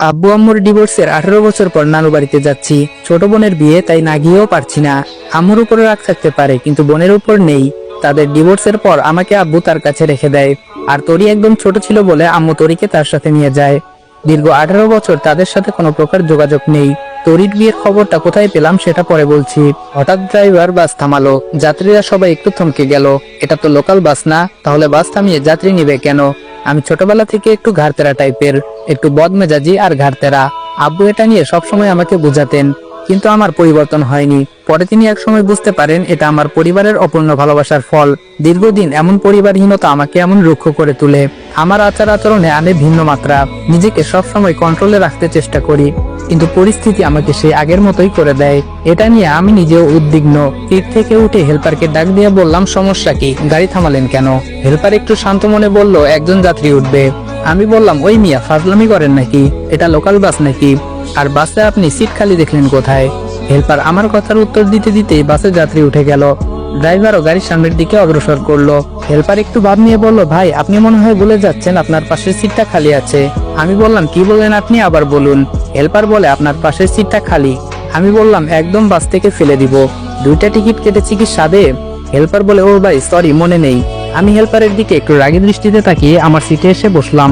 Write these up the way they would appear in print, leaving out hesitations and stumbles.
আব্বু আম্মুর ডিভোর্সের 18 বছর পর নানু বাড়িতে যাচ্ছি। ছোট বোনের বিয়ে, তাই না গিয়েও পারছি না। আম্মুর উপরে রাগ থাকতে পারে, কিন্তু বোনের উপর নেই। তাদের ডিভোর্সের পর আমাকে আব্বু তার কাছে রেখে দেয়। আর তরি একদম ছোট ছিল বলে আম্মু তরিকে তার সাথে নিয়ে যায়। দীর্ঘ 18 বছর তাদের সাথে কোনো প্রকার যোগাযোগ নেই। তরির বিয়ের খবরটা কোথায় পেলাম সেটা পরে বলছি। হঠাৎ ড্রাইভার বাস থামালো। যাত্রীরা সবাই একটু থমকে গেল। এটা তো লোকাল বাস না, তাহলে বাস থামিয়ে যাত্রী নিবে কেন? আমি ছোটবেলা থেকে একটু ঘাড়তেরা টাইপের, একটু বদমেজাজি আর ঘাড়তেরা। আব্বু এটা নিয়ে সবসময় আমাকে বোঝাতেন, কিন্তু আমার পরিবর্তন হয়নি। পরে তিনি একসময় বুঝতে পারেন এটা আমার পরিবারের অপূর্ণ ভালোবাসার ফল। দীর্ঘদিন এমন পরিবারহীনতা আমাকে এমন রুক্ষ করে তোলে। আমার আচার আচরণে আনে ভিন্ন মাত্রা। নিজেকে সবসময় কন্ট্রোলে রাখতে চেষ্টা করি, কিন্তু পরিস্থিতি আমাকে সেই আগের মতোই করে দেয়। এটা নিয়ে আমি নিজেও উদ্বিগ্ন। সিট থেকে উঠে হেল্পারকে ডাক দিয়ে বললাম, সমস্যা কি? গাড়ি থামালেন কেন? হেল্পার একটু শান্ত মনে বলল, একজন যাত্রী উঠবে। আমি বললাম, ওই মিয়া ফাজলামি করেন নাকি? এটা লোকাল বাস নাকি? আর বাসে আপনি সিট খালি দেখলেন কোথায়? হেল্পার আমার কথার উত্তর দিতে দিতেই বাসে যাত্রী উঠে গেল। ড্রাইভারও গাড়ির সামনের দিকে অগ্রসর করলো। হেল্পার একটু ভাব নিয়ে বলল, ভাই আপনি মনে হয় ভুলে যাচ্ছেন, আপনার পাশের সিটটা খালি আছে। আমি বললাম, কি বললেন আপনি? আবার বলুন। হেল্পার বলে, আপনার পাশের সিটটা খালি। আমি বললাম, একদম বাস থেকে ফেলে দিব। 2টা টিকিট কেটেছি কি সাদে? হেল্পার বলে, ও ভাই সরি, মনে নেই। আমি হেল্পারের দিকে একটু রাগী দৃষ্টিতে তাকিয়ে আমার সিটে এসে বসলাম।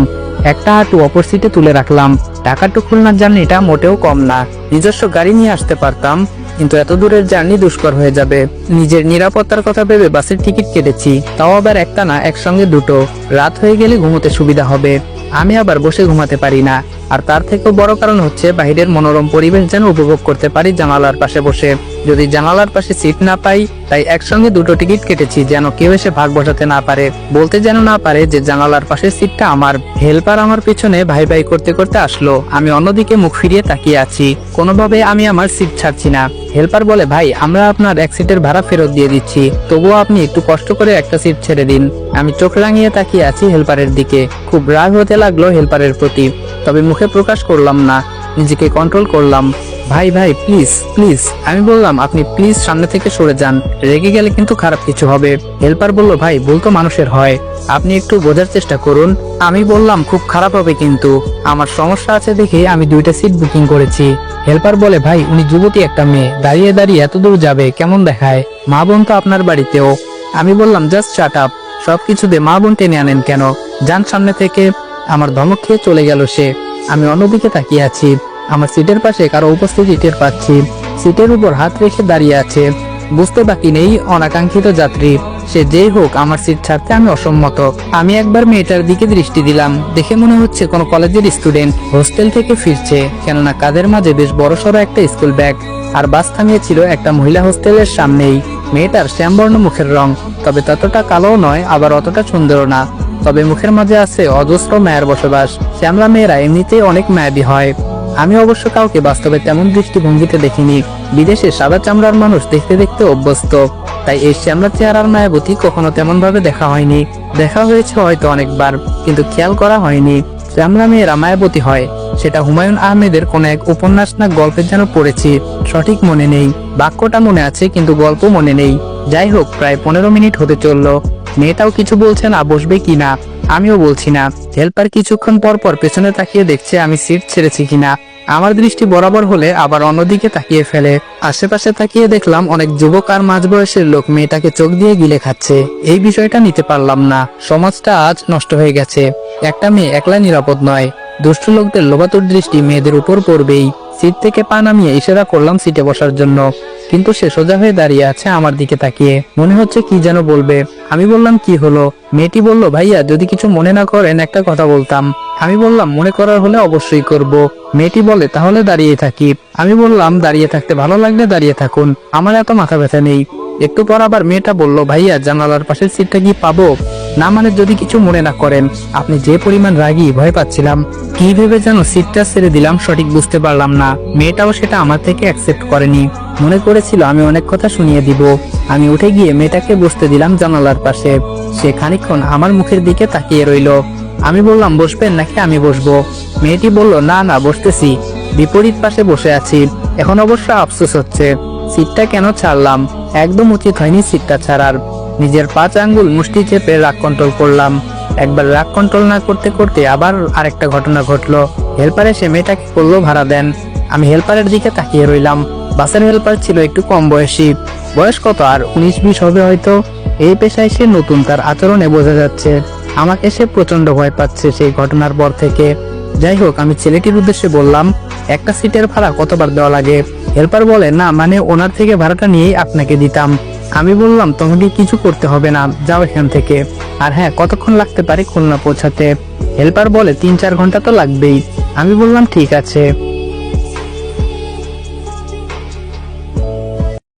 একটা হাঁটু অপর সিটে তুলে রাখলাম। ঢাকা টু খুলনার জার্নিটা মোটেও কম না। নিজস্ব গাড়ি নিয়ে আসতে পারতাম, কিন্তু এত দূরের জার্নি দুষ্কর হয়ে যাবে। নিজের নিরাপত্তার কথা ভেবে বাসের টিকিট কেটেছি, তাও আবার একটা না, একসঙ্গে দুটো। রাত হয়ে গেলে ঘুমোতে সুবিধা হবে। আমি আবার বসে ঘুমাতে পারি না। আর তার থেকেও বড় কারণ হচ্ছে বাইরের মনোরম পরিবেশ যেন উপভোগ করতে পারি জানালার পাশে বসে। যদি জানালার পাশে সিট না পাই, তাই একসঙ্গে 2টো টিকিট কেটেছি, যেন কেউ এসে ভাগ বসাতে না পারে, বলতে যেন না পারে যে জানালার পাশের সিটটা আমার। হেল্পার আমার পিছনে ভাই ভাই করতে করতে আসলো। আমি অন্যদিকে মুখ ফিরিয়ে তাকিয়ে আছি। কোনোভাবে আমি আমার সিট ছাড়ছি না। হেল্পার বলে, ভাই আমরা আপনার এক সিটের ভাড়া ফেরত দিয়ে দিচ্ছি, তবুও আপনি একটু কষ্ট করে একটা সিট ছেড়ে দিন। আমি চোখ রাঙিয়ে তাকিয়ে আছি হেল্পারের দিকে। খুব রাগ হতে লাগলো হেল্পারের প্রতি, তবে মুখে প্রকাশ করলাম না, নিজেকে কন্ট্রোল করলাম। ভাই ভাই প্লিজ প্লিজ। আমি বললাম, আপনি প্লিজ সামনে থেকে সরে যান, রেগে গেলে কিন্তু খারাপ কিছু হবে। হেল্পার বলল, ভাই ভুল তো মানুষের হয়, আপনি একটু বোঝার চেষ্টা করুন। আমি বললাম, খুব খারাপ হবে কিন্তু, আমার সমস্যা আছে দেখে আমি 2টা সিট বুকিং করেছি। হেল্পার বলে, ভাই উনি যুবতী একটা মেয়ে, দাঁড়িয়ে দাঁড়িয়ে এত দূর যাবে কেমন দেখায়? মা বোন তো আপনার বাড়িতেও। আমি বললাম, জাস্ট শাট আপ, সবকিছুতে মা বোন টেনে আনেন কেন? যান সামনে থেকে। আমার ধমক খেয়ে চলে গেল সে। আমি অন্যদিকে তাকিয়ে আছি। আমার সিটের পাশে কারো উপস্থিতি টের পাচ্ছি। সিটের উপর হাত রেখে দাঁড়িয়ে আছে। বুঝতে বাকি নেই অনাকাঙ্ক্ষিত যাত্রী। সে যেই হোক, আমার সিট ছাড়তে আমি অসম্মত। আমি একবার মেয়েটার দিকে দৃষ্টি দিলাম। দেখে মনে হচ্ছে কোনো কলেজের স্টুডেন্ট, হোস্টেল থেকে ফিরছে, কেননা কাঁধের মাঝে বেশ বড়সড় একটা স্কুল ব্যাগ। আর বাস থামিয়েছিল একটা মহিলা হোস্টেলের সামনেই। মেয়েটার শ্যামবর্ণ মুখের রং, তবে ততটা কালোও নয়, আবার অতটা সুন্দরও না। তবে মুখের মাঝে আছে অজস্র মায়ের বসবাস। শ্যামলা মেয়েরা এমনিতেই অনেক মায়াবী হয়। আমি অবশ্য কাউকে বাস্তবে তেমন দৃষ্টিভঙ্গিতে দেখিনি। বিদেশে সাদা চামড়ার মানুষ দেখতে দেখতে অভ্যস্ত, তাই এই শ্যামলা চেহারার মায়াবতী কখনো তেমন ভাবে দেখা হয়নি। দেখা হয়েছে হয়তো অনেকবার, কিন্তু খেয়াল করা হয়নি শ্যামলা মেয়েরা মায়াবতী হয়। সেটা হুমায়ুন আহমেদের কোন এক উপন্যাস না গল্পের যেন পড়েছি, সঠিক মনে নেই। বাক্যটা মনে আছে, কিন্তু গল্প মনে নেই। যাই হোক, প্রায় 15 মিনিট হতে চললো। মেয়েটাও কিছু বলছে না, বসবে কিনা। আমিও বলছি না। হেল্পার কিছুক্ষণ পর পর পেছনে তাকিয়ে দেখছে আমি সিট ছেড়েছি কিনা। আমার দৃষ্টি বরাবর হলে আবার অন্যদিকে তাকিয়ে ফেলে। আশেপাশে তাকিয়ে দেখলাম অনেক যুবক আর মাঝবয়সের লোক মেয়েটাকে চোখ দিয়ে গিলে খাচ্ছে। এই বিষয়টা নিতে পারলাম না। সমাজটা আজ নষ্ট হয়ে গেছে। একটা মেয়ে একলা নিরাপদ নয়। দুষ্ট লোকদের লোভাতুর দৃষ্টি মেয়েদের উপর পড়বেই। সিট থেকে পা নামিয়ে ইশারা করলাম সিটে বসার জন্য, কিন্তু সে সোজা হয়ে দাঁড়িয়ে আছে আমার দিকে তাকিয়ে। মনে হচ্ছে কি যেন বলবে। আমি বললাম, কি হলো? মেয়েটি বলল, ভাইয়া যদি কিছু মনে না করেন একটা কথা বলতাম। আমি বললাম, মনে করার হলে অবশ্যই করব। মেয়েটি বলে, তাহলে দাঁড়িয়ে থাকি। আমি বললাম, দাঁড়িয়ে থাকতে ভালো লাগলে দাঁড়িয়ে থাকুন, আমার এত মাথা ব্যথা নেই। একটু পর আবার মেয়েটা বলল, ভাইয়া জানালার পাশের সিটটা কি পাবো? না মানে যদি কিছু মনে না করেন। আপনি যে পরিমাণ রাগী, ভয় পাচ্ছিলাম। কি ভেবে যেন সিটটা ছেড়ে দিলাম সঠিক বুঝতে পারলাম না। মেয়েটাও সেটা আমার থেকে অ্যাকসেপ্ট করেনি। মনে করেছিল আমি অনেক কথা শুনিয়ে দিব। আমি উঠে গিয়ে মেয়েটাকে বসতে দিলাম জানালার পাশে। সে খানিকক্ষণ আমার মুখের দিকে তাকিয়ে রইল। আমি বললাম, বসবেন নাকি আমি বসবো? মেয়েটি বলল, না না বসতেছি, বিপরীত পাশে বসে আছি। এখন অবশ্য আফসোস হচ্ছে, সিটটা কেন ছাড়লাম। একদম উচিত হয়নি সিটটা ছাড়ার। নিজের 5 আঙ্গুল মুষ্টি চেপে রাগ কন্ট্রোল করলাম। একবার রাগ কন্ট্রোল না করতে করতে আবার আরেকটা ঘটনা ঘটলো। হেল্পার এসে মেয়েটাকে বলল ভাড়া দেন। আমি হেল্পারের দিকে তাকিয়ে রইলাম। বাসের হেল্পার ছিল একটু কম বয়সী, বয়স কত আর 19-20 হবে হয়তো। এই পেশায় সে নতুন, তার আচরণে বোঝা যাচ্ছে। আমাকে সে প্রচন্ড ভয় পাচ্ছে সেই ঘটনার পর থেকে। যাই হোক, আমি ছেলেটির উদ্দেশ্যে বললাম, একটা সিটের ভাড়া কতবার দেওয়া লাগে? হেল্পার বলে, না মানে ওনার থেকে ভাড়াটা নিয়েই আপনাকে দিতাম। আমি বললাম, তোমাকে কিছু করতে হবে না, যাও এখান থেকে। আর হ্যাঁ, কতক্ষণ লাগতে পারে খুলনা পৌঁছাতে? হেল্পার বলে 3-4 ঘন্টা তো লাগবেই। আমি বললাম ঠিক আছে।